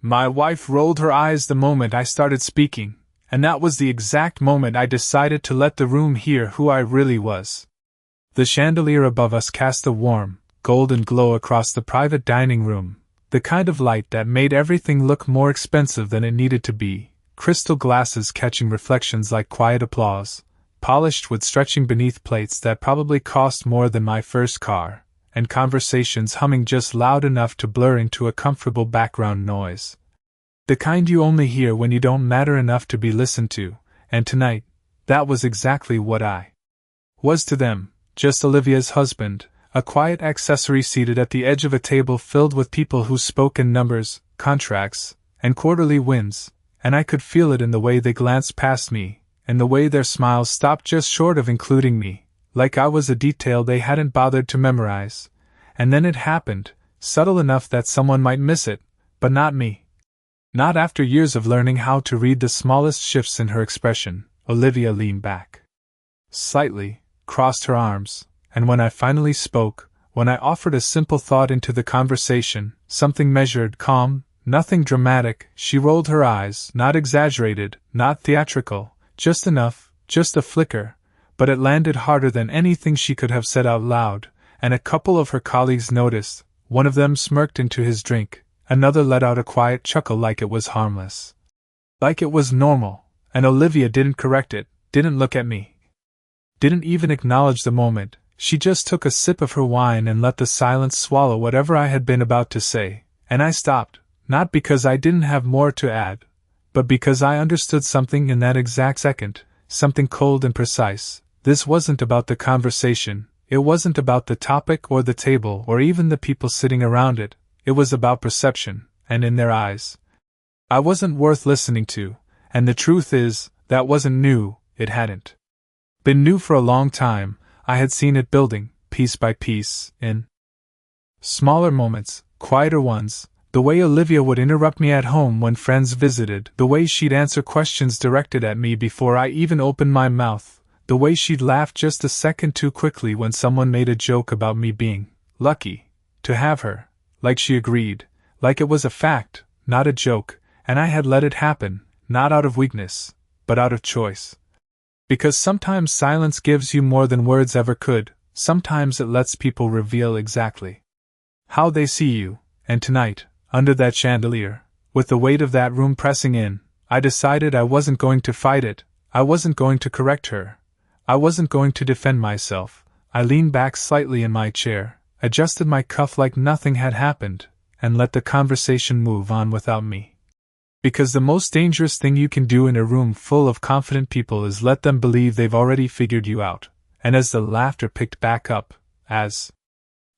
My wife rolled her eyes the moment I started speaking, and that was the exact moment I decided to let the room hear who I really was. The chandelier above us cast a warm, golden glow across the private dining room, the kind of light that made everything look more expensive than it needed to be, crystal glasses catching reflections like quiet applause, polished wood stretching beneath plates that probably cost more than my first car, and conversations humming just loud enough to blur into a comfortable background noise. The kind you only hear when you don't matter enough to be listened to, and tonight, that was exactly what I was to them, just Olivia's husband, a quiet accessory seated at the edge of a table filled with people who spoke in numbers, contracts, and quarterly wins, and I could feel it in the way they glanced past me, and the way their smiles stopped just short of including me, like I was a detail they hadn't bothered to memorize. And then it happened, subtle enough that someone might miss it, but not me. Not after years of learning how to read the smallest shifts in her expression. Olivia leaned back slightly, crossed her arms, and when I finally spoke, when I offered a simple thought into the conversation, something measured, calm, nothing dramatic, she rolled her eyes, not exaggerated, not theatrical, just enough, just a flicker, but it landed harder than anything she could have said out loud, and a couple of her colleagues noticed. One of them smirked into his drink, another let out a quiet chuckle like it was harmless, like it was normal, and Olivia didn't correct it, didn't look at me, didn't even acknowledge the moment. She just took a sip of her wine and let the silence swallow whatever I had been about to say, and I stopped, not because I didn't have more to add, but because I understood something in that exact second, something cold and precise. This wasn't about the conversation, it wasn't about the topic or the table or even the people sitting around it, it was about perception, and in their eyes, I wasn't worth listening to, and the truth is, that wasn't new, it hadn't been new for a long time. I had seen it building, piece by piece, in smaller moments, quieter ones, the way Olivia would interrupt me at home when friends visited, the way she'd answer questions directed at me before I even opened my mouth, the way she'd laugh just a second too quickly when someone made a joke about me being lucky to have her, like she agreed, like it was a fact, not a joke, and I had let it happen, not out of weakness, but out of choice. Because sometimes silence gives you more than words ever could, sometimes it lets people reveal exactly how they see you, and tonight, under that chandelier, with the weight of that room pressing in, I decided I wasn't going to fight it, I wasn't going to correct her, I wasn't going to defend myself. I leaned back slightly in my chair, adjusted my cuff like nothing had happened, and let the conversation move on without me. Because the most dangerous thing you can do in a room full of confident people is let them believe they've already figured you out. And as the laughter picked back up, as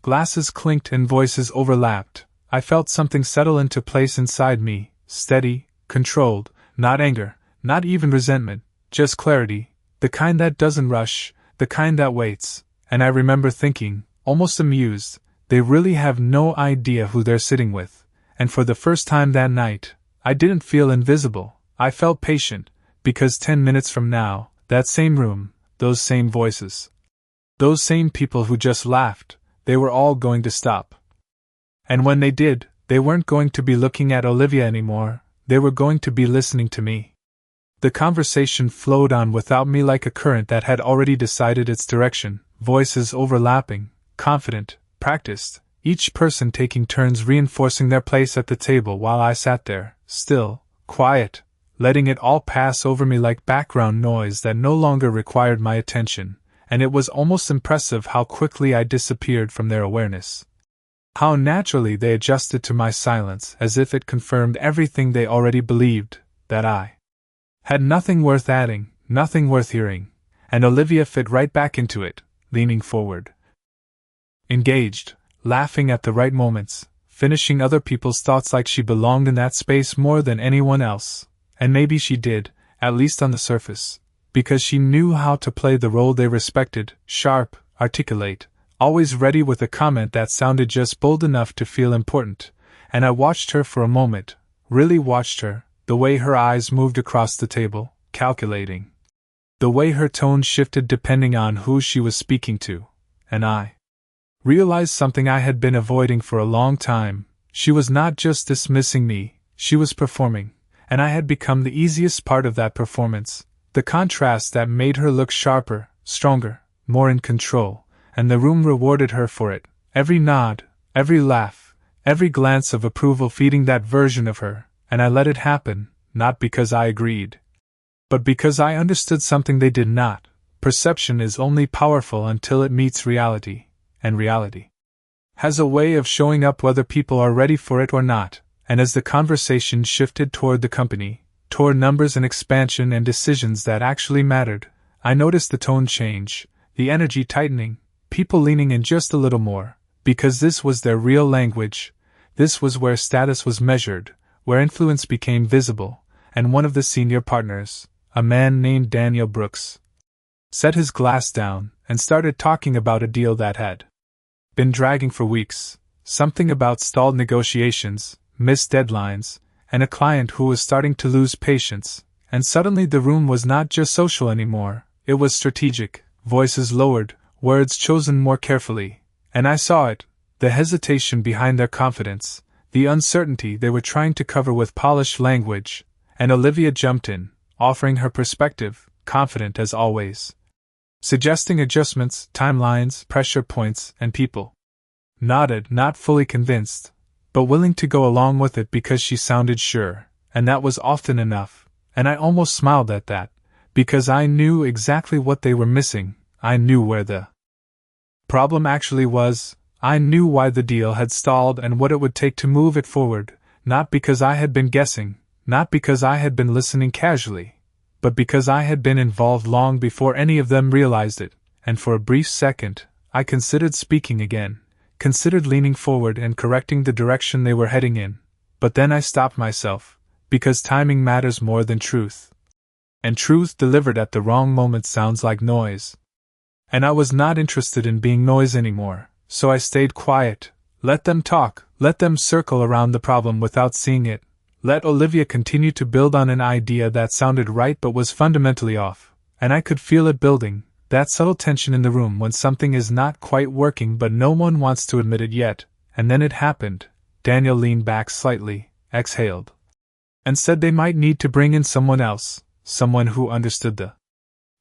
glasses clinked and voices overlapped, I felt something settle into place inside me, steady, controlled, not anger, not even resentment, just clarity, the kind that doesn't rush, the kind that waits. And I remember thinking, almost amused, they really have no idea who they're sitting with. And for the first time that night, I didn't feel invisible, I felt patient, because 10 minutes from now, that same room, those same voices, those same people who just laughed, they were all going to stop. And when they did, they weren't going to be looking at Olivia anymore, they were going to be listening to me. The conversation flowed on without me like a current that had already decided its direction, voices overlapping, confident, practiced, each person taking turns reinforcing their place at the table while I sat there, still, quiet, letting it all pass over me like background noise that no longer required my attention, and it was almost impressive how quickly I disappeared from their awareness. How naturally they adjusted to my silence, as if it confirmed everything they already believed, that I had nothing worth adding, nothing worth hearing, and Olivia fit right back into it, leaning forward, engaged, laughing at the right moments, finishing other people's thoughts like she belonged in that space more than anyone else, and maybe she did, at least on the surface, because she knew how to play the role they respected, sharp, articulate, always ready with a comment that sounded just bold enough to feel important, and I watched her for a moment, really watched her, the way her eyes moved across the table, calculating, the way her tone shifted depending on who she was speaking to, and I realized something I had been avoiding for a long time. She was not just dismissing me, She was performing, and I had become the easiest part of that performance, the contrast that made her look sharper, stronger, more in control, and the room rewarded her for it, every nod, every laugh, every glance of approval feeding that version of her, and I let it happen, not because I agreed, but because I understood something they did not. Perception is only powerful until it meets reality, and reality has a way of showing up whether people are ready for it or not. And as the conversation shifted toward the company, toward numbers and expansion and decisions that actually mattered, I noticed the tone change, the energy tightening, people leaning in just a little more, because this was their real language. This was where status was measured, where influence became visible, and one of the senior partners, a man named Daniel Brooks, set his glass down and started talking about a deal that had been dragging for weeks, something about stalled negotiations, missed deadlines, and a client who was starting to lose patience, and suddenly the room was not just social anymore, it was strategic, voices lowered, words chosen more carefully, and I saw it, the hesitation behind their confidence, the uncertainty they were trying to cover with polished language, and Olivia jumped in, offering her perspective, confident as always, suggesting adjustments, timelines, pressure points, and people nodded, not fully convinced, but willing to go along with it because she sounded sure, and that was often enough, and I almost smiled at that, because I knew exactly what they were missing, I knew where the problem actually was, I knew why the deal had stalled and what it would take to move it forward, not because I had been guessing, not because I had been listening casually, but because I had been involved long before any of them realized it, and for a brief second, I considered speaking again. Considered leaning forward and correcting the direction they were heading in, but then I stopped myself, because timing matters more than truth. And truth delivered at the wrong moment sounds like noise. And I was not interested in being noise anymore, so I stayed quiet, let them talk, let them circle around the problem without seeing it, let Olivia continue to build on an idea that sounded right but was fundamentally off, and I could feel it building. That subtle tension in the room when something is not quite working but no one wants to admit it yet, and then it happened. Daniel leaned back slightly, exhaled, and said they might need to bring in someone else, someone who understood the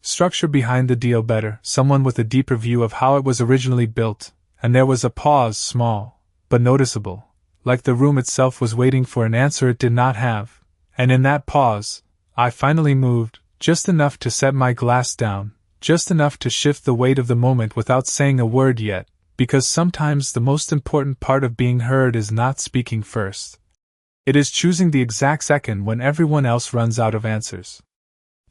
structure behind the deal better, someone with a deeper view of how it was originally built, and there was a pause, small, but noticeable, like the room itself was waiting for an answer it did not have, and in that pause, I finally moved, just enough to set my glass down. Just enough to shift the weight of the moment without saying a word yet, because sometimes the most important part of being heard is not speaking first. It is choosing the exact second when everyone else runs out of answers.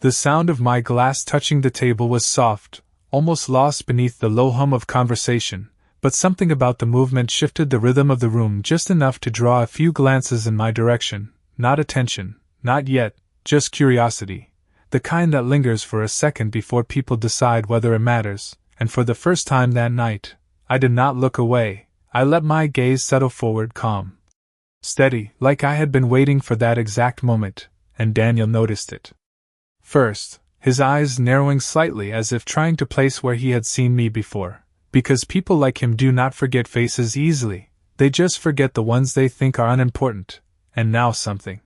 The sound of my glass touching the table was soft, almost lost beneath the low hum of conversation, but something about the movement shifted the rhythm of the room just enough to draw a few glances in my direction, not attention, not yet, just curiosity. The kind that lingers for a second before people decide whether it matters, and for the first time that night, I did not look away, I let my gaze settle forward calm. Steady, like I had been waiting for that exact moment, and Daniel noticed it. First, his eyes narrowing slightly as if trying to place where he had seen me before, because people like him do not forget faces easily, they just forget the ones they think are unimportant, and now something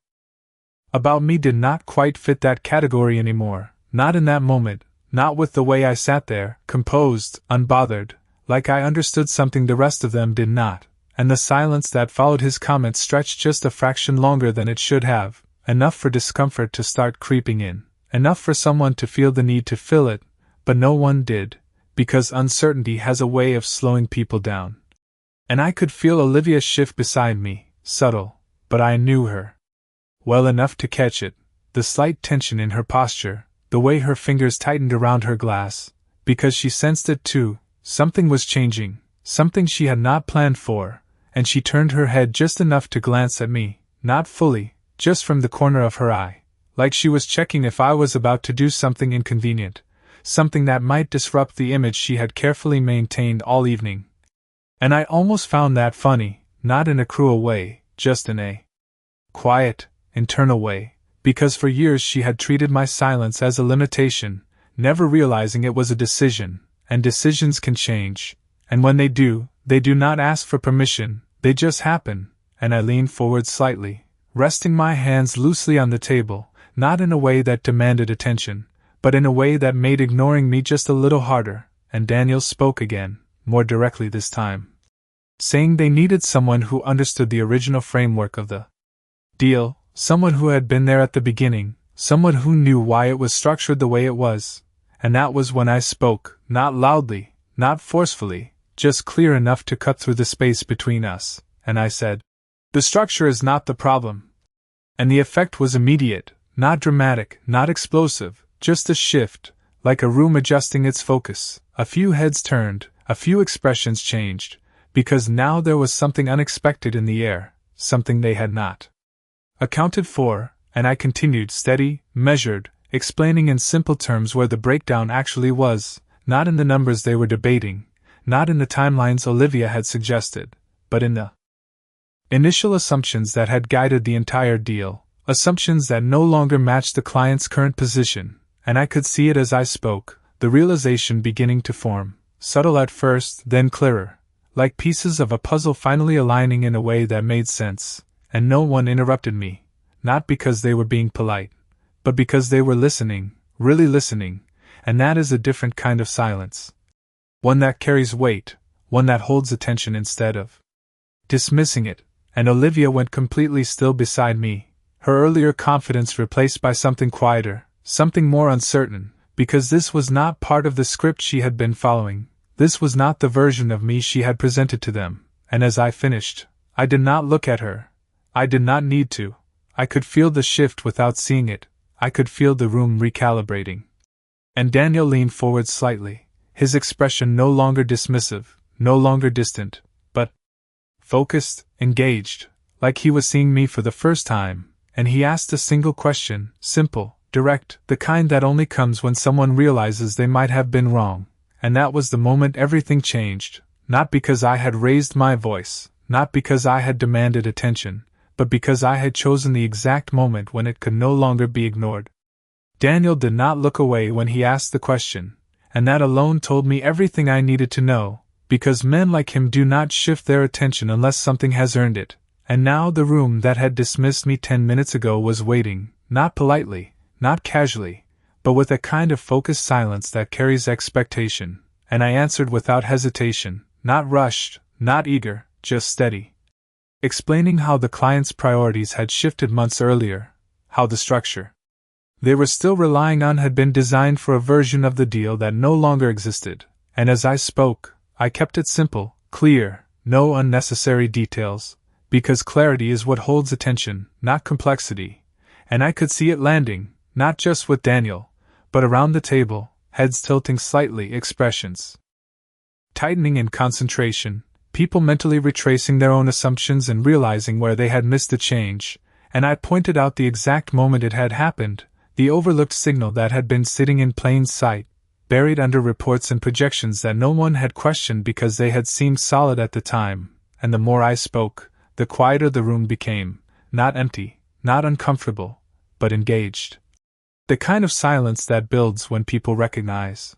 about me did not quite fit that category anymore, not in that moment, not with the way I sat there, composed, unbothered, like I understood something the rest of them did not, and the silence that followed his comment stretched just a fraction longer than it should have, enough for discomfort to start creeping in, enough for someone to feel the need to fill it, but no one did, because uncertainty has a way of slowing people down. And I could feel Olivia shift beside me, subtle, but I knew her well enough to catch it, the slight tension in her posture, the way her fingers tightened around her glass, because she sensed it too, something was changing, something she had not planned for, and she turned her head just enough to glance at me, not fully, just from the corner of her eye, like she was checking if I was about to do something inconvenient, something that might disrupt the image she had carefully maintained all evening. And I almost found that funny, not in a cruel way, just in a quiet, internal way, because for years she had treated my silence as a limitation, never realizing it was a decision, and decisions can change, and when they do not ask for permission, they just happen, and I leaned forward slightly, resting my hands loosely on the table, not in a way that demanded attention, but in a way that made ignoring me just a little harder, and Daniel spoke again, more directly this time, saying they needed someone who understood the original framework of the deal, someone who had been there at the beginning, someone who knew why it was structured the way it was. And that was when I spoke, not loudly, not forcefully, just clear enough to cut through the space between us, and I said, "The structure is not the problem." And the effect was immediate, not dramatic, not explosive, just a shift, like a room adjusting its focus. A few heads turned, a few expressions changed, because now there was something unexpected in the air, something they had not accounted for, and I continued steady, measured, explaining in simple terms where the breakdown actually was, not in the numbers they were debating, not in the timelines Olivia had suggested, but in the initial assumptions that had guided the entire deal, assumptions that no longer matched the client's current position, and I could see it as I spoke, the realization beginning to form, subtle at first, then clearer, like pieces of a puzzle finally aligning in a way that made sense, and no one interrupted me, not because they were being polite, but because they were listening, really listening, and that is a different kind of silence. One that carries weight, one that holds attention instead of dismissing it, and Olivia went completely still beside me, her earlier confidence replaced by something quieter, something more uncertain, because this was not part of the script she had been following, this was not the version of me she had presented to them, and as I finished, I did not look at her. I did not need to. I could feel the shift without seeing it. I could feel the room recalibrating. And Daniel leaned forward slightly, his expression no longer dismissive, no longer distant, but focused, engaged, like he was seeing me for the first time, and he asked a single question, simple, direct, the kind that only comes when someone realizes they might have been wrong, and that was the moment everything changed, not because I had raised my voice, not because I had demanded attention, but because I had chosen the exact moment when it could no longer be ignored. Daniel did not look away when he asked the question, and that alone told me everything I needed to know, because men like him do not shift their attention unless something has earned it, and now the room that had dismissed me 10 minutes ago was waiting, not politely, not casually, but with a kind of focused silence that carries expectation, and I answered without hesitation, not rushed, not eager, just steady. Explaining how the client's priorities had shifted months earlier, how the structure they were still relying on had been designed for a version of the deal that no longer existed, and as I spoke, I kept it simple, clear, no unnecessary details, because clarity is what holds attention, not complexity, and I could see it landing, not just with Daniel, but around the table, heads tilting slightly, expressions tightening in concentration, people mentally retracing their own assumptions and realizing where they had missed the change, and I pointed out the exact moment it had happened, the overlooked signal that had been sitting in plain sight, buried under reports and projections that no one had questioned because they had seemed solid at the time, and the more I spoke, the quieter the room became, not empty, not uncomfortable, but engaged. The kind of silence that builds when people recognize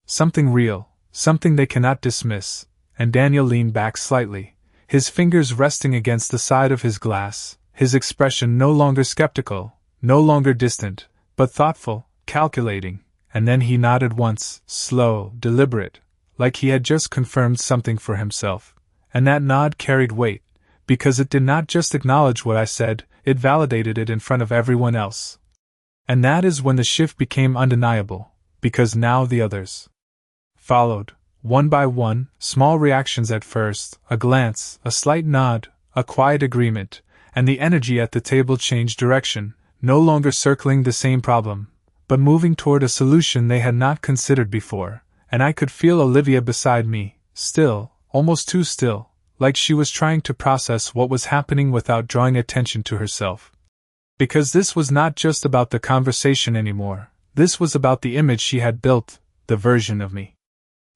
something real, something they cannot dismiss, and Daniel leaned back slightly, his fingers resting against the side of his glass, his expression no longer skeptical, no longer distant, but thoughtful, calculating, and then he nodded once, slow, deliberate, like he had just confirmed something for himself, and that nod carried weight, because it did not just acknowledge what I said, it validated it in front of everyone else. And that is when the shift became undeniable, because now the others followed. One by one, small reactions at first, a glance, a slight nod, a quiet agreement, and the energy at the table changed direction, no longer circling the same problem, but moving toward a solution they had not considered before, and I could feel Olivia beside me, still, almost too still, like she was trying to process what was happening without drawing attention to herself. Because this was not just about the conversation anymore, this was about the image she had built, the version of me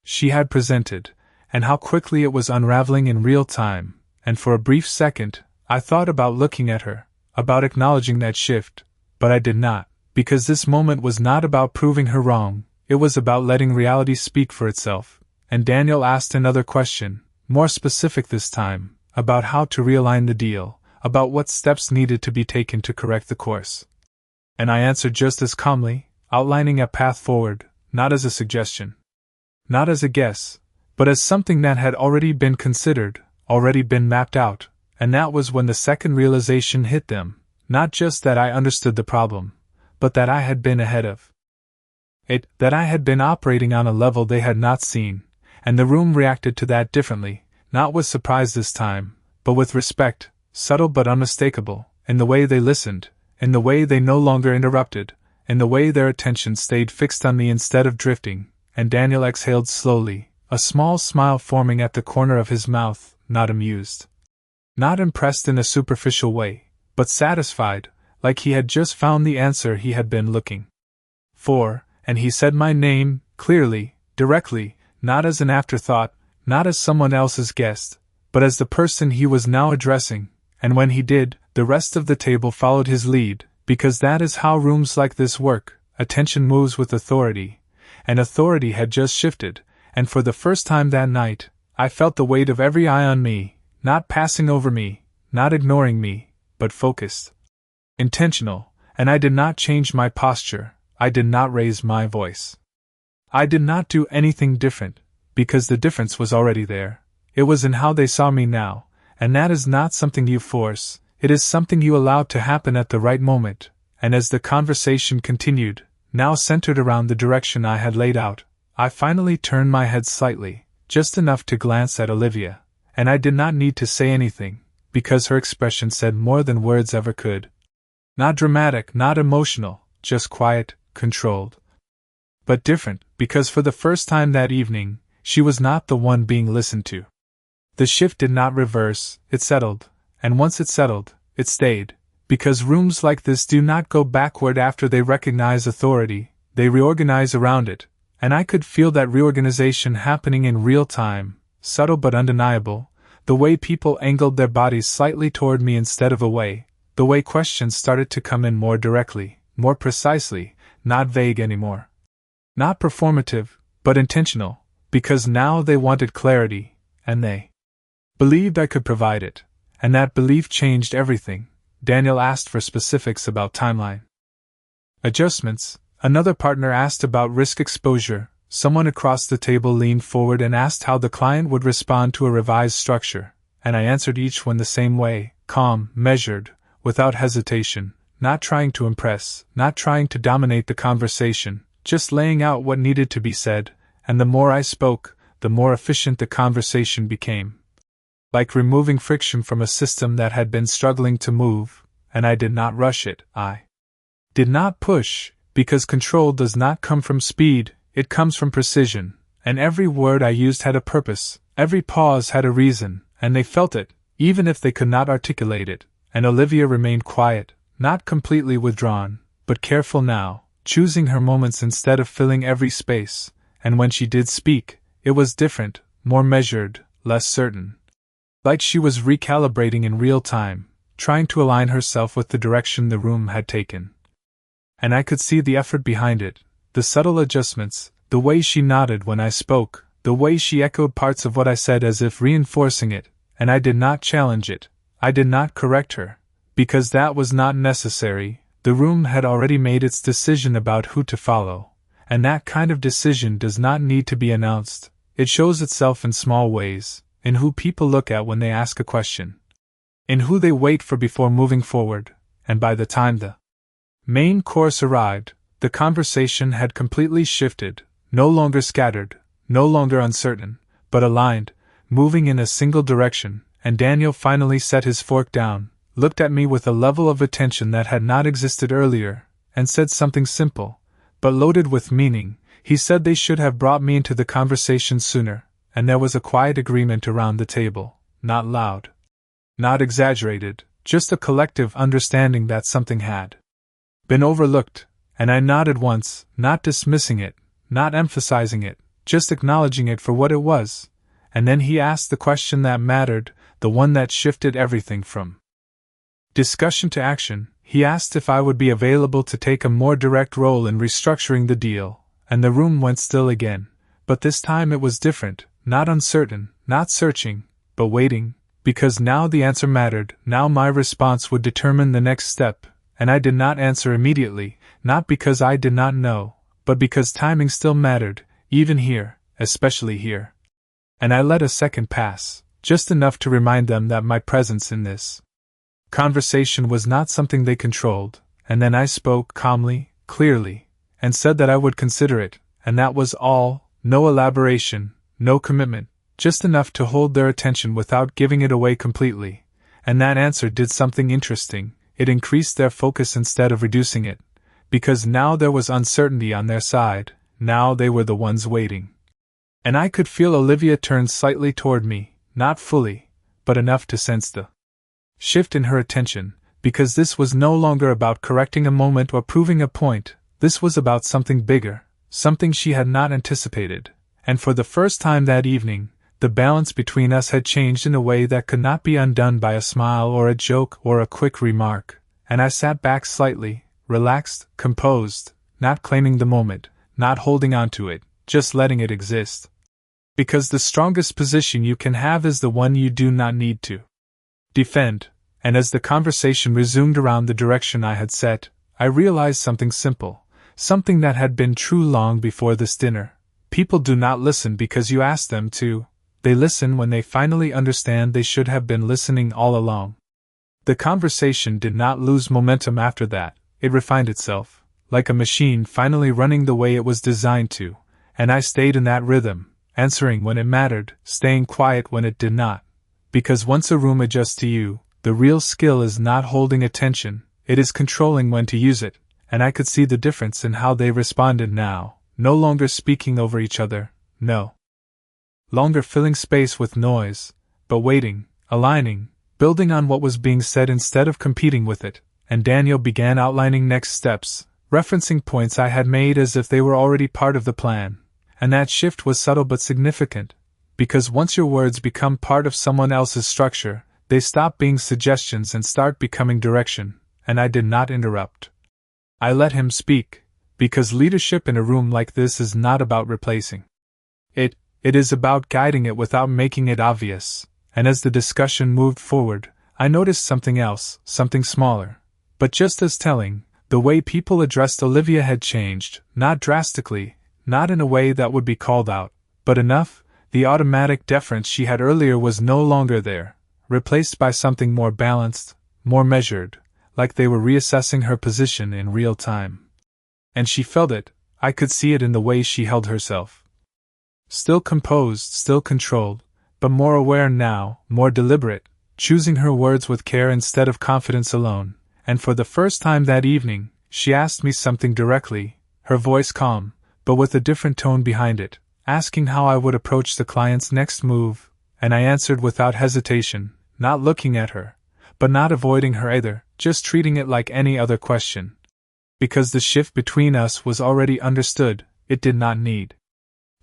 she had presented, and how quickly it was unraveling in real time, and for a brief second, I thought about looking at her, about acknowledging that shift, but I did not, because this moment was not about proving her wrong, it was about letting reality speak for itself, and Daniel asked another question, more specific this time, about how to realign the deal, about what steps needed to be taken to correct the course. And I answered just as calmly, outlining a path forward, not as a suggestion, not as a guess, but as something that had already been considered, already been mapped out. And that was when the second realization hit them, not just that I understood the problem, but that I had been ahead of it, that I had been operating on a level they had not seen, and the room reacted to that differently, not with surprise this time, but with respect, subtle but unmistakable, in the way they listened, in the way they no longer interrupted, in the way their attention stayed fixed on me instead of drifting. And Daniel exhaled slowly, a small smile forming at the corner of his mouth, not amused, not impressed in a superficial way, but satisfied, like he had just found the answer he had been looking for. And he said my name, clearly, directly, not as an afterthought, not as someone else's guest, but as the person he was now addressing. And when he did, the rest of the table followed his lead, because that is how rooms like this work. Attention moves with authority, and authority had just shifted, and for the first time that night, I felt the weight of every eye on me, not passing over me, not ignoring me, but focused, intentional. And I did not change my posture, I did not raise my voice. I did not do anything different, because the difference was already there. It was in how they saw me now, and that is not something you force, it is something you allow to happen at the right moment. And as the conversation continued, now centered around the direction I had laid out, I finally turned my head slightly, just enough to glance at Olivia, and I did not need to say anything, because her expression said more than words ever could. Not dramatic, not emotional, just quiet, controlled. But different, because for the first time that evening, she was not the one being listened to. The shift did not reverse, it settled, and once it settled, it stayed, because rooms like this do not go backward after they recognize authority, they reorganize around it, and I could feel that reorganization happening in real time, subtle but undeniable, the way people angled their bodies slightly toward me instead of away, the way questions started to come in more directly, more precisely, not vague anymore. Not performative, but intentional, because now they wanted clarity, and they believed I could provide it, and that belief changed everything. Daniel asked for specifics about timeline adjustments, another partner asked about risk exposure, someone across the table leaned forward and asked how the client would respond to a revised structure, and I answered each one the same way, calm, measured, without hesitation, not trying to impress, not trying to dominate the conversation, just laying out what needed to be said, and the more I spoke, the more efficient the conversation became. Like removing friction from a system that had been struggling to move, and I did not rush it, I did not push, because control does not come from speed, it comes from precision, and every word I used had a purpose, every pause had a reason, and they felt it, even if they could not articulate it, and Olivia remained quiet, not completely withdrawn, but careful now, choosing her moments instead of filling every space, and when she did speak, it was different, more measured, less certain. Like she was recalibrating in real time, trying to align herself with the direction the room had taken. And I could see the effort behind it, the subtle adjustments, the way she nodded when I spoke, the way she echoed parts of what I said as if reinforcing it, and I did not challenge it, I did not correct her, because that was not necessary. The room had already made its decision about who to follow, and that kind of decision does not need to be announced, it shows itself in small ways, in who people look at when they ask a question, in who they wait for before moving forward, and by the time the main course arrived, the conversation had completely shifted, no longer scattered, no longer uncertain, but aligned, moving in a single direction, and Daniel finally set his fork down, looked at me with a level of attention that had not existed earlier, and said something simple, but loaded with meaning. He said they should have brought me into the conversation sooner, and there was a quiet agreement around the table, not loud, not exaggerated, just a collective understanding that something had been overlooked, and I nodded once, not dismissing it, not emphasizing it, just acknowledging it for what it was, and then he asked the question that mattered, the one that shifted everything from discussion to action. He asked if I would be available to take a more direct role in restructuring the deal, and the room went still again, but this time it was different, not uncertain, not searching, but waiting, because now the answer mattered, now my response would determine the next step, and I did not answer immediately, not because I did not know, but because timing still mattered, even here, especially here. And I let a second pass, just enough to remind them that my presence in this conversation was not something they controlled, and then I spoke calmly, clearly, and said that I would consider it, and that was all, no elaboration, no commitment, just enough to hold their attention without giving it away completely. And that answer did something interesting, it increased their focus instead of reducing it, because now there was uncertainty on their side, now they were the ones waiting. And I could feel Olivia turn slightly toward me, not fully, but enough to sense the shift in her attention, because this was no longer about correcting a moment or proving a point, this was about something bigger, something she had not anticipated, and for the first time that evening, the balance between us had changed in a way that could not be undone by a smile or a joke or a quick remark, and I sat back slightly, relaxed, composed, not claiming the moment, not holding on to it, just letting it exist. Because the strongest position you can have is the one you do not need to defend, and as the conversation resumed around the direction I had set, I realized something simple, something that had been true long before this dinner. People do not listen because you ask them to, they listen when they finally understand they should have been listening all along. The conversation did not lose momentum after that, it refined itself, like a machine finally running the way it was designed to, and I stayed in that rhythm, answering when it mattered, staying quiet when it did not. Because once a room adjusts to you, the real skill is not holding attention, it is controlling when to use it, and I could see the difference in how they responded now, no longer speaking over each other, no longer filling space with noise, but waiting, aligning, building on what was being said instead of competing with it, and Daniel began outlining next steps, referencing points I had made as if they were already part of the plan. And that shift was subtle but significant, because once your words become part of someone else's structure, they stop being suggestions and start becoming direction, and I did not interrupt. I let him speak, because leadership in a room like this is not about replacing it, it is about guiding it without making it obvious, and as the discussion moved forward, I noticed something else, something smaller, but just as telling. The way people addressed Olivia had changed, not drastically, not in a way that would be called out, but enough. The automatic deference she had earlier was no longer there, replaced by something more balanced, more measured, like they were reassessing her position in real time. And she felt it, I could see it in the way she held herself. Still composed, still controlled, but more aware now, more deliberate, choosing her words with care instead of confidence alone, and for the first time that evening, she asked me something directly, her voice calm, but with a different tone behind it, asking how I would approach the client's next move, and I answered without hesitation, not looking at her, but not avoiding her either, just treating it like any other question. Because the shift between us was already understood, it did not need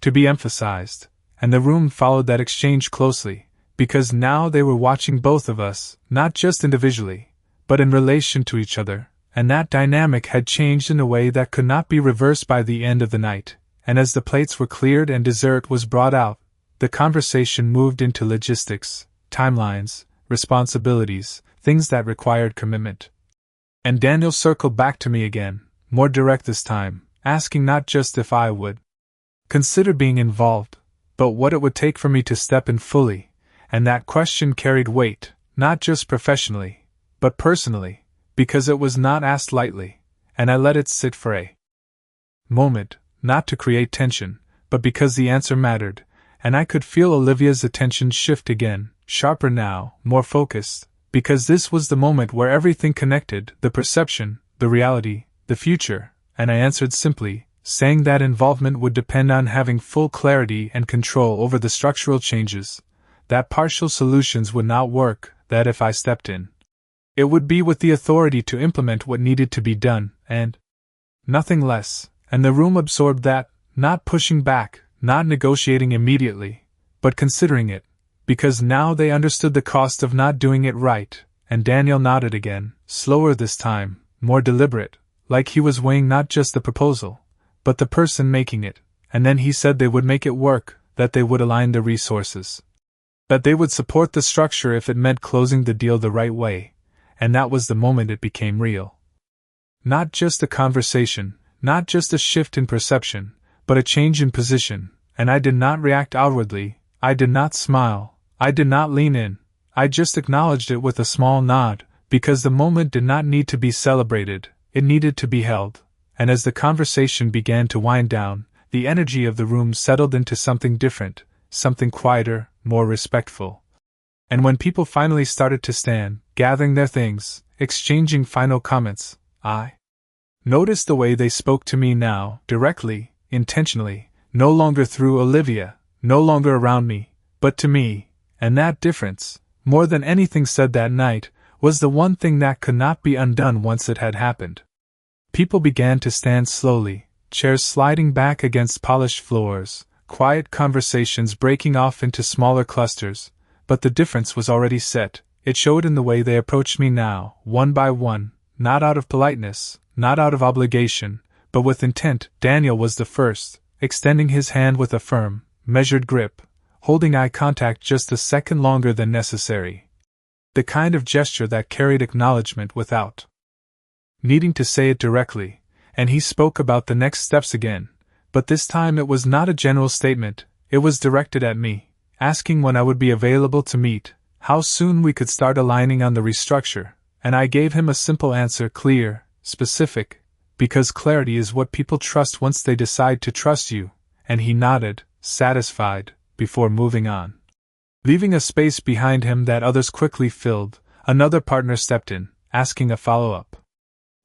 to be emphasized, and the room followed that exchange closely, because now they were watching both of us, not just individually, but in relation to each other. And that dynamic had changed in a way that could not be reversed by the end of the night, and as the plates were cleared and dessert was brought out, the conversation moved into logistics, timelines, responsibilities, things that required commitment. And Daniel circled back to me again, more direct this time, asking not just if I would consider being involved, but what it would take for me to step in fully, and that question carried weight, not just professionally, but personally. Because it was not asked lightly, and I let it sit for a moment, not to create tension, but because the answer mattered, and I could feel Olivia's attention shift again, sharper now, more focused, because this was the moment where everything connected, the perception, the reality, the future, and I answered simply, saying that involvement would depend on having full clarity and control over the structural changes, that partial solutions would not work, that if I stepped in, it would be with the authority to implement what needed to be done, and nothing less, and the room absorbed that, not pushing back, not negotiating immediately, but considering it, because now they understood the cost of not doing it right, and Daniel nodded again, slower this time, more deliberate, like he was weighing not just the proposal, but the person making it, and then he said they would make it work, that they would align the resources. That they would support the structure if it meant closing the deal the right way, and that was the moment it became real. Not just a conversation, not just a shift in perception, but a change in position, and I did not react outwardly, I did not smile, I did not lean in, I just acknowledged it with a small nod, because the moment did not need to be celebrated, it needed to be held, and as the conversation began to wind down, the energy of the room settled into something different, something quieter, more respectful. And when people finally started to stand, gathering their things, exchanging final comments, I noticed the way they spoke to me now, directly, intentionally, no longer through Olivia, no longer around me, but to me, and that difference, more than anything said that night, was the one thing that could not be undone once it had happened. People began to stand slowly, chairs sliding back against polished floors, quiet conversations breaking off into smaller clusters, but the difference was already set. It showed in the way they approached me now, one by one, not out of politeness, not out of obligation, but with intent. Daniel was the first, extending his hand with a firm, measured grip, holding eye contact just a second longer than necessary. The kind of gesture that carried acknowledgement without needing to say it directly, and he spoke about the next steps again, but this time it was not a general statement, it was directed at me, asking when I would be available to meet, how soon we could start aligning on the restructure, and I gave him a simple answer, clear, specific, because clarity is what people trust once they decide to trust you, and he nodded, satisfied, before moving on. Leaving a space behind him that others quickly filled, another partner stepped in, asking a follow-up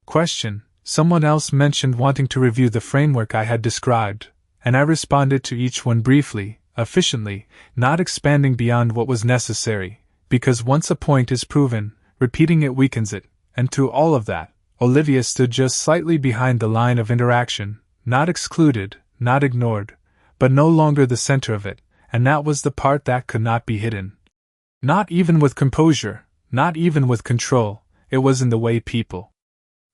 question. Someone else mentioned wanting to review the framework I had described, and I responded to each one briefly, efficiently, not expanding beyond what was necessary, because once a point is proven, repeating it weakens it, and through all of that, Olivia stood just slightly behind the line of interaction, not excluded, not ignored, but no longer the center of it, and that was the part that could not be hidden. Not even with composure, not even with control, it was in the way people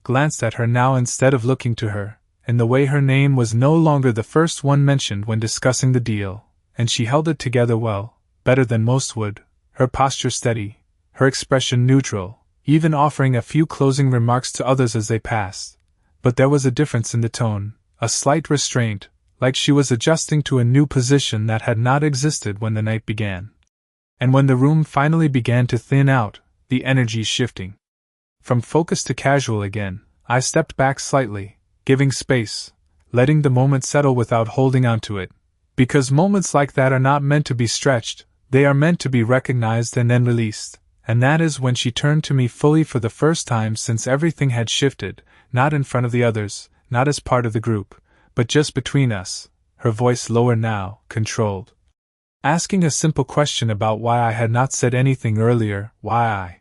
glanced at her now instead of looking to her, in the way her name was no longer the first one mentioned when discussing the deal, and she held it together well, better than most would, her posture steady, her expression neutral, even offering a few closing remarks to others as they passed. But there was a difference in the tone, a slight restraint, like she was adjusting to a new position that had not existed when the night began. And when the room finally began to thin out, the energy shifting from focus to casual again, I stepped back slightly, giving space, letting the moment settle without holding on to it. Because moments like that are not meant to be stretched, they are meant to be recognized and then released. And that is when she turned to me fully for the first time since everything had shifted, not in front of the others, not as part of the group, but just between us, her voice lower now, controlled. Asking a simple question about why I had not said anything earlier, why I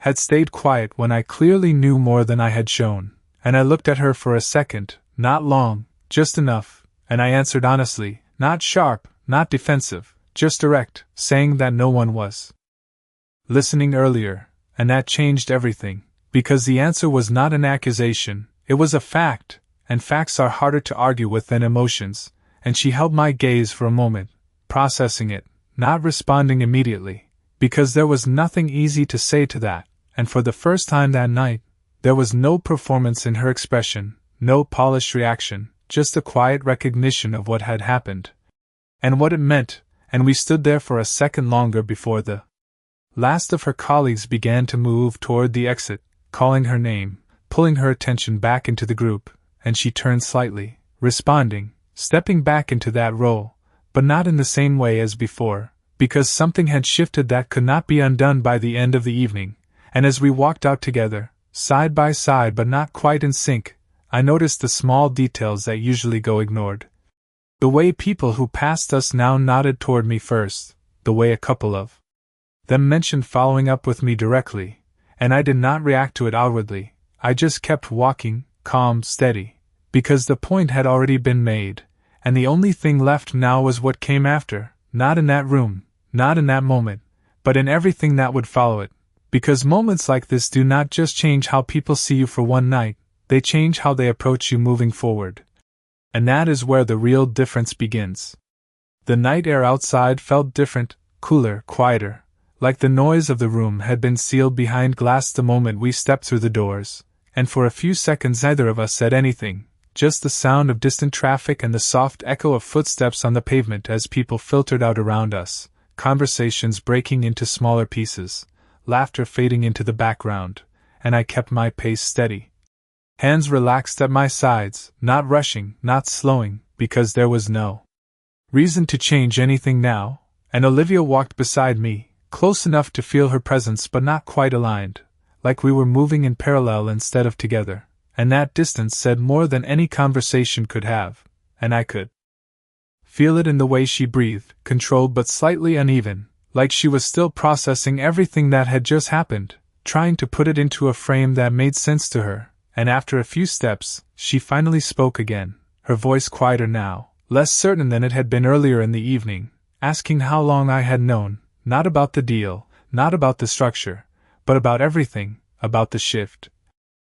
had stayed quiet when I clearly knew more than I had shown, and I looked at her for a second, not long, just enough, and I answered honestly, not sharp, not defensive, just direct, saying that no one was listening earlier, and that changed everything, because the answer was not an accusation, it was a fact, and facts are harder to argue with than emotions, and she held my gaze for a moment, processing it, not responding immediately, because there was nothing easy to say to that, and for the first time that night, there was no performance in her expression, no polished reaction, just a quiet recognition of what had happened, and what it meant, and we stood there for a second longer before the last of her colleagues began to move toward the exit, calling her name, pulling her attention back into the group, and she turned slightly, responding, stepping back into that role, but not in the same way as before, because something had shifted that could not be undone by the end of the evening, and as we walked out together, side by side but not quite in sync, I noticed the small details that usually go ignored. The way people who passed us now nodded toward me first, the way a couple of them mentioned following up with me directly, and I did not react to it outwardly, I just kept walking, calm, steady, because the point had already been made, and the only thing left now was what came after, not in that room, not in that moment, but in everything that would follow it, because moments like this do not just change how people see you for one night, they change how they approach you moving forward. And that is where the real difference begins. The night air outside felt different, cooler, quieter, like the noise of the room had been sealed behind glass the moment we stepped through the doors, and for a few seconds neither of us said anything, just the sound of distant traffic and the soft echo of footsteps on the pavement as people filtered out around us, conversations breaking into smaller pieces, laughter fading into the background, and I kept my pace steady. Hands relaxed at my sides, not rushing, not slowing, because there was no reason to change anything now, and Olivia walked beside me, close enough to feel her presence but not quite aligned, like we were moving in parallel instead of together, and that distance said more than any conversation could have, and I could feel it in the way she breathed, controlled but slightly uneven, like she was still processing everything that had just happened, trying to put it into a frame that made sense to her, and after a few steps, she finally spoke again, her voice quieter now, less certain than it had been earlier in the evening, asking how long I had known, not about the deal, not about the structure, but about everything, about the shift.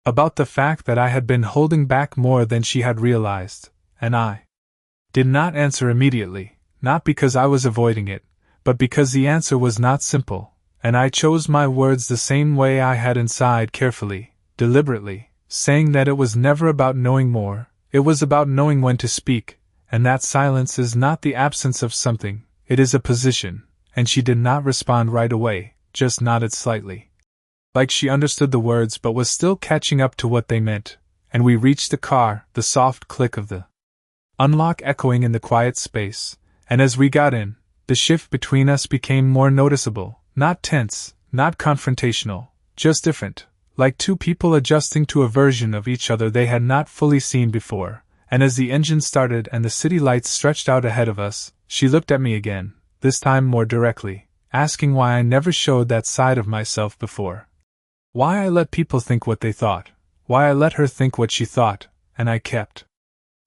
About the fact that I had been holding back more than she had realized, and I did not answer immediately, not because I was avoiding it, but because the answer was not simple, and I chose my words the same way I had inside, carefully, deliberately, saying that it was never about knowing more, it was about knowing when to speak, and that silence is not the absence of something, it is a position, and she did not respond right away, just nodded slightly, like she understood the words but was still catching up to what they meant, and we reached the car, the soft click of the unlock echoing in the quiet space, and as we got in, the shift between us became more noticeable, not tense, not confrontational, just different, like two people adjusting to a version of each other they had not fully seen before, and as the engine started and the city lights stretched out ahead of us, she looked at me again, this time more directly, asking why I never showed that side of myself before. Why I let people think what they thought, why I let her think what she thought, and I kept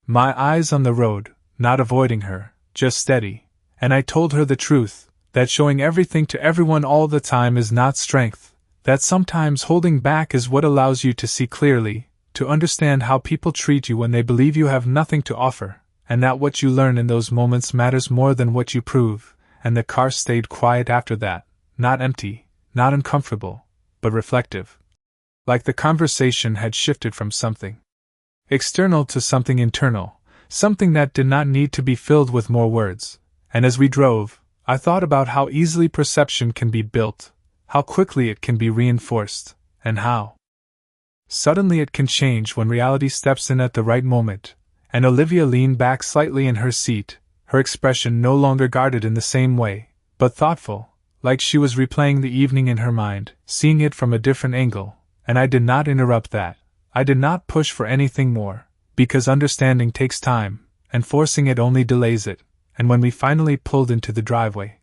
my eyes on the road, not avoiding her, just steady, and I told her the truth, that showing everything to everyone all the time is not strength, that sometimes holding back is what allows you to see clearly, to understand how people treat you when they believe you have nothing to offer, and that what you learn in those moments matters more than what you prove, and the car stayed quiet after that, not empty, not uncomfortable, but reflective. Like the conversation had shifted from something external to something internal, something that did not need to be filled with more words, and as we drove, I thought about how easily perception can be built, how quickly it can be reinforced, and how suddenly it can change when reality steps in at the right moment, and Olivia leaned back slightly in her seat, her expression no longer guarded in the same way, but thoughtful, like she was replaying the evening in her mind, seeing it from a different angle, and I did not interrupt that. I did not push for anything more, because understanding takes time, and forcing it only delays it, and when we finally pulled into the driveway,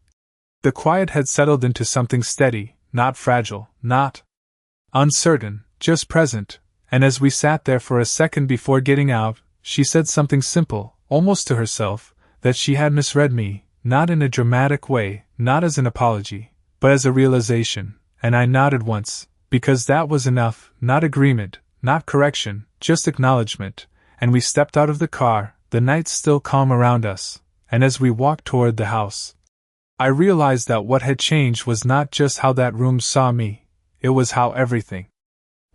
the quiet had settled into something steady, not fragile, not uncertain, just present, and as we sat there for a second before getting out, she said something simple, almost to herself, that she had misread me, not in a dramatic way, not as an apology, but as a realization, and I nodded once, because that was enough, not agreement, not correction, just acknowledgement, and we stepped out of the car, the night still calm around us, and as we walked toward the house, I realized that what had changed was not just how that room saw me, it was how everything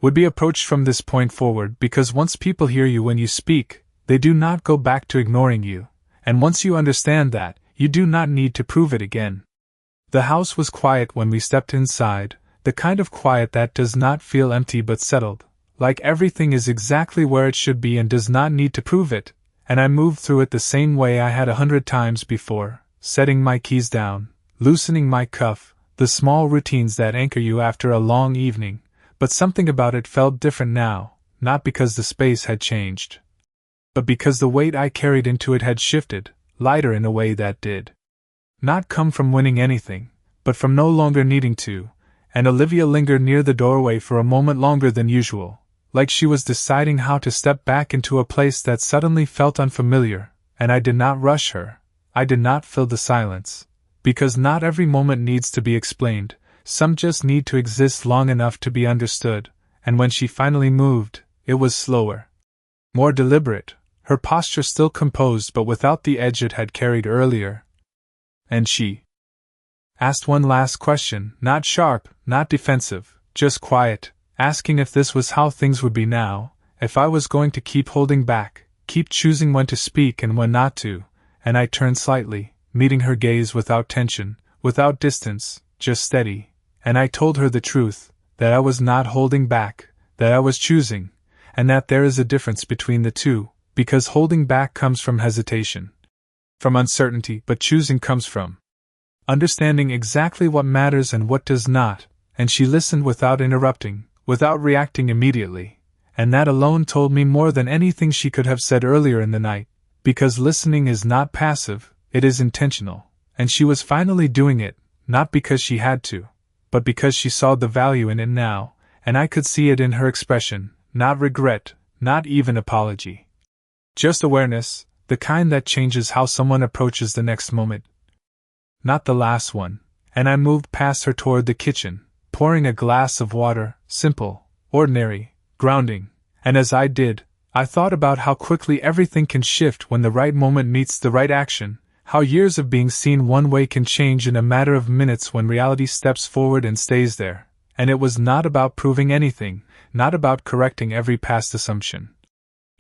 would be approached from this point forward, because once people hear you when you speak, they do not go back to ignoring you, and once you understand that, you do not need to prove it again. The house was quiet when we stepped inside, the kind of quiet that does not feel empty but settled, like everything is exactly where it should be and does not need to prove it, and I moved through it the same way I had 100 times before, setting my keys down, loosening my cuff, the small routines that anchor you after a long evening, but something about it felt different now, not because the space had changed, but because the weight I carried into it had shifted, lighter in a way that did not come from winning anything, but from no longer needing to, and Olivia lingered near the doorway for a moment longer than usual, like she was deciding how to step back into a place that suddenly felt unfamiliar, and I did not rush her, I did not fill the silence, because not every moment needs to be explained, some just need to exist long enough to be understood, and when she finally moved, it was slower, more deliberate, her posture still composed but without the edge it had carried earlier, and she asked one last question, not sharp, not defensive, just quiet, asking if this was how things would be now, if I was going to keep holding back, keep choosing when to speak and when not to, and I turned slightly, meeting her gaze without tension, without distance, just steady, and I told her the truth, that I was not holding back, that I was choosing, and that there is a difference between the two, because holding back comes from hesitation, from uncertainty, but choosing comes from understanding exactly what matters and what does not, and she listened without interrupting, without reacting immediately, and that alone told me more than anything she could have said earlier in the night, because listening is not passive, it is intentional, and she was finally doing it, not because she had to, but because she saw the value in it now, and I could see it in her expression, not regret, not even apology. Just awareness, the kind that changes how someone approaches the next moment. Not the last one, and I moved past her toward the kitchen, pouring a glass of water, simple, ordinary, grounding, and as I did, I thought about how quickly everything can shift when the right moment meets the right action, how years of being seen one way can change in a matter of minutes when reality steps forward and stays there, and it was not about proving anything, not about correcting every past assumption.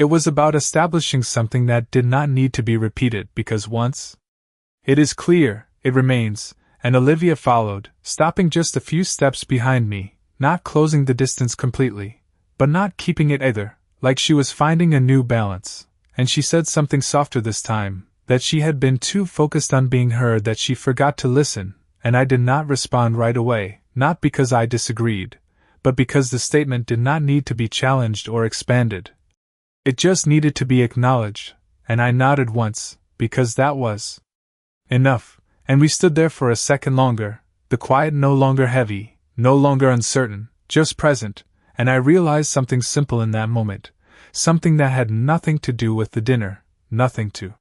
It was about establishing something that did not need to be repeated because once it is clear, it remains, and Olivia followed, stopping just a few steps behind me, not closing the distance completely, but not keeping it either, like she was finding a new balance, and she said something softer this time, that she had been too focused on being heard that she forgot to listen, and I did not respond right away, not because I disagreed, but because the statement did not need to be challenged or expanded. It just needed to be acknowledged, and I nodded once, because that was enough, and we stood there for a second longer, the quiet no longer heavy, no longer uncertain, just present, and I realized something simple in that moment, something that had nothing to do with the dinner, nothing to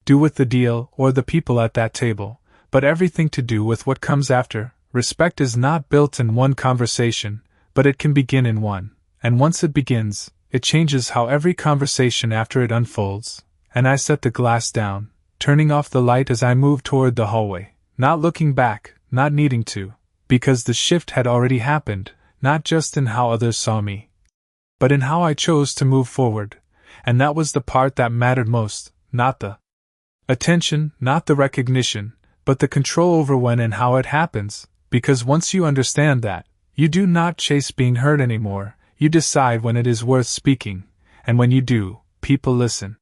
do with the deal or the people at that table, but everything to do with what comes after. Respect is not built in one conversation, but it can begin in one, and once it begins, it changes how every conversation after it unfolds, and I set the glass down, turning off the light as I moved toward the hallway, not looking back, not needing to, because the shift had already happened, not just in how others saw me, but in how I chose to move forward, and that was the part that mattered most, not the attention, not the recognition, but the control over when and how it happens, because once you understand that, you do not chase being heard anymore, you decide when it is worth speaking, and when you do, people listen.